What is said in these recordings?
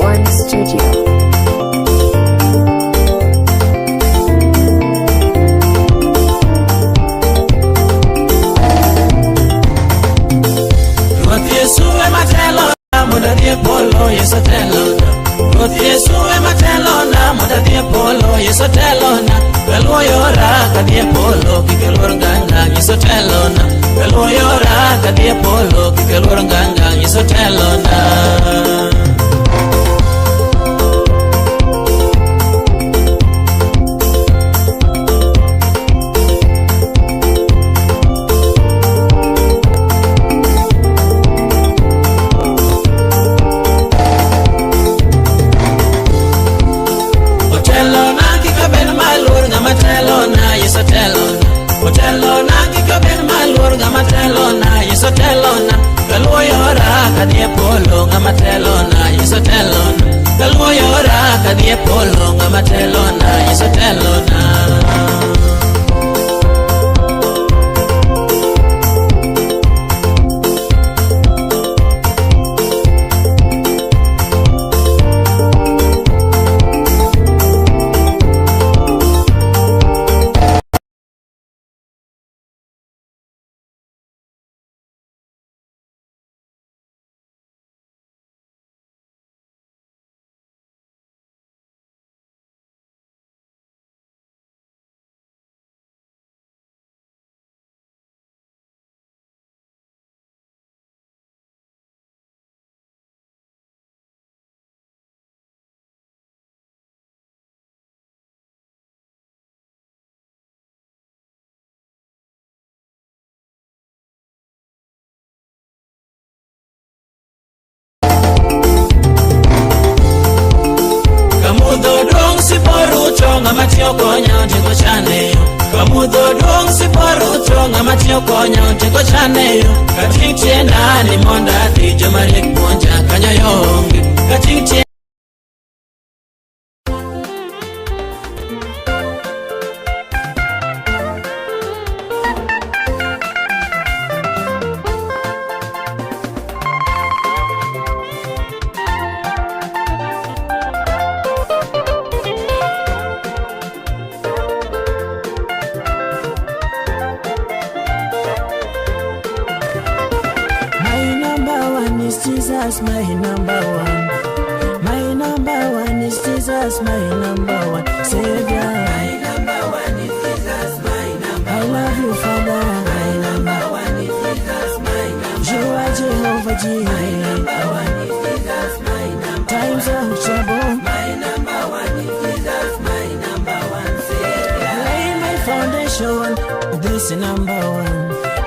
One Studio. Yesotelona, Peloyora, Cadiapolo, Kikelorganga, Yesotelona, Peloyora, Cadiapolo, Kikelorganga, Yesotelona. Yesotelona, Kaloyora, Kadiapolo, Gamatelona, Yesotelona, Kaloyora, Kadiapolo, Gamatelona, Yesotelona. Ngamatio konya tego chane Kamudho dong si paruto ngamatio konya tego chane Katingtie nani monda di jomarek ponja kanya yongi Katingtie Jesus, my number one. My number one is Jesus, my number one Savior. My number one is Jesus, my number one. I love you, Father. My number one is Jesus, my number one. You are Jehovah Jireh. My number one is Jesus, my number one. Times of trouble. My number one is Jesus, my number one Savior. Lay my foundation, this number one.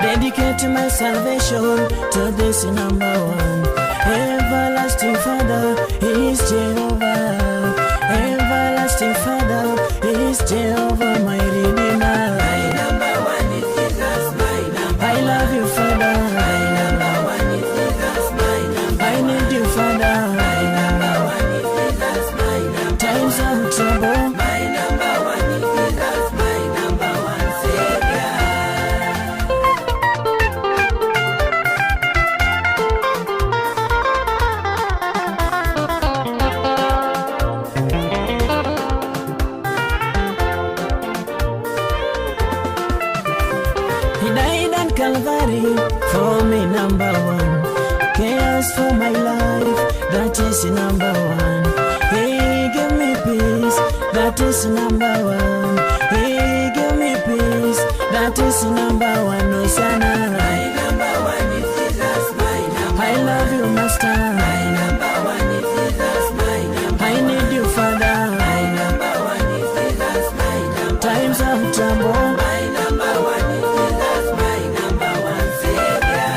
Dedicate my salvation to this number one. Everlasting Father is Jehovah. Everlasting Father is Jehovah, my Redeemer. My number one is Jesus, my number one. I love you, Father. My number one is Jesus, my number one. I need you, Father. My number one is Jesus, my number one. Times of trouble. My number one is Jesus, my number one Savior. Calvary for me, number one. Cares for my life, that is number one. He give me peace, that is number one. He give me peace, that is number one. Hosanna. My number one is Jesus, my number one. I love you, Master. My number one is Jesus, my number one. I need you, Father. My number one is Jesus, my number one. Times of trouble. My number one is Jesus, my number one Savior.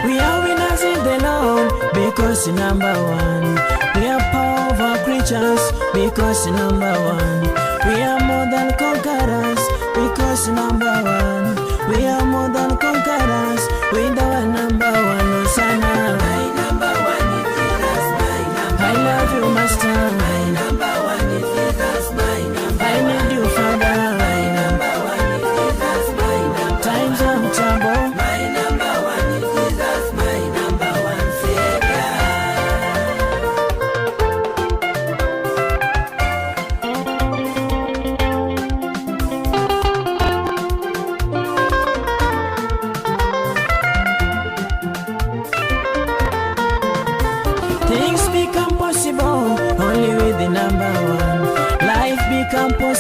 We are winners in the Lord because number one. We are powerful creatures because number one. We are more than conquerors because number one. We are more than conquerors with our number one. Hosanna. My number one is Jesus, my number one. I love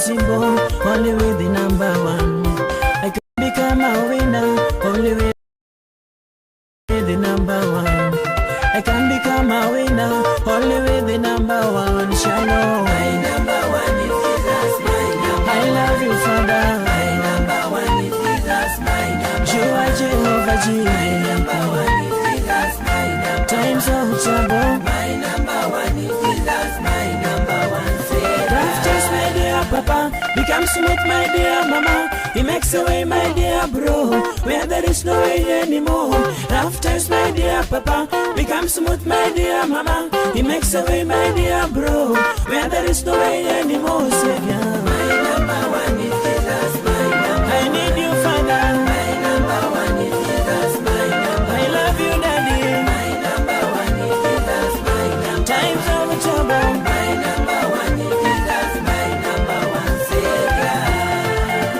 impossible only with the number one. I can become a winner only with the number one. I can become a winner only with the number one. Shalom. My number one is Jesus, my number I love you, Father. My number one is Jesus, my number You are Jehovah Jireh. My number one is Jesus, my number Times of trouble. My number one is Jesus, my number one Savior. Life just my dear Papa becomes smooth, my dear Mama. He makes a way, my dear bro, where there is no way anymore. Life just my dear Papa becomes smooth, my dear Mama. He makes a way, my dear bro, where there is no way anymore. Savior. My number one is Jesus, my number I need you, Father. My number one is Jesus, my number I love you, Daddy. My number one is Jesus, my number Times of trouble. My number one is Jesus, my number one Savior.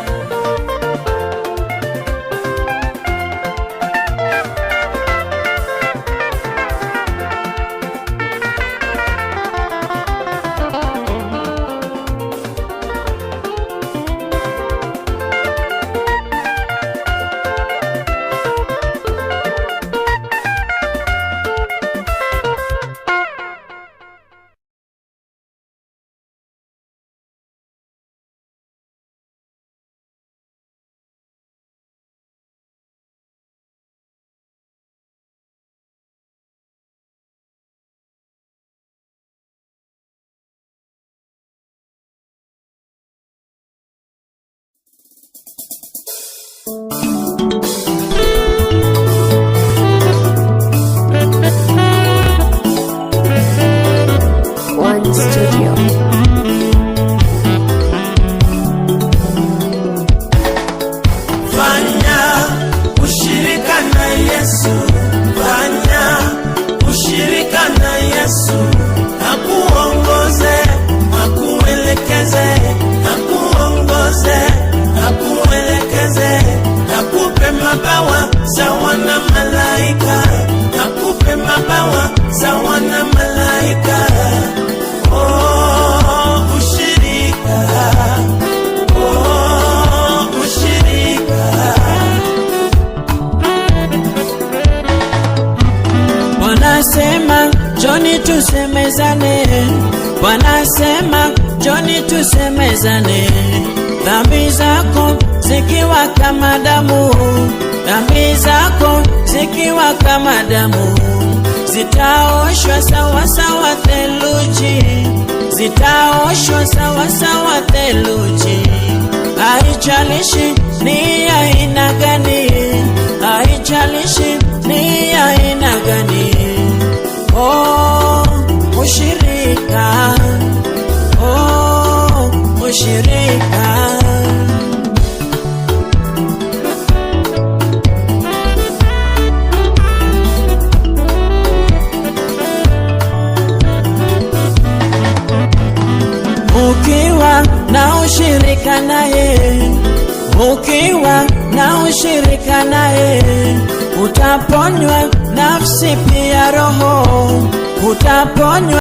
One Studio. Fanya ushirika na Yesu, fanya ushirika na Yesu, akuongoze, akuelekeze, akuongoze, akuelekeze, akupe mabawa sawa na malaika, akupe mabawa sawa na malaika. Oh, ushirika, oh, ushirika. Wanasema Johnny tusemezane, wanasema Johnny tusemezane. Dhambi zako zikiwa kama damu, dhambi zako zikiwa kama damu, zitaoshwa sawa sawa theluji, zitaoshwa sawa sawa theluji. Haijalishi ni aina gani, haijalishi ni aina gani. Oh, ushirika, oh, ushirika. Ukiwa na ushirika naye, ukiwa na ushirika naye, utaponywa nafsi pia roho, utaponywa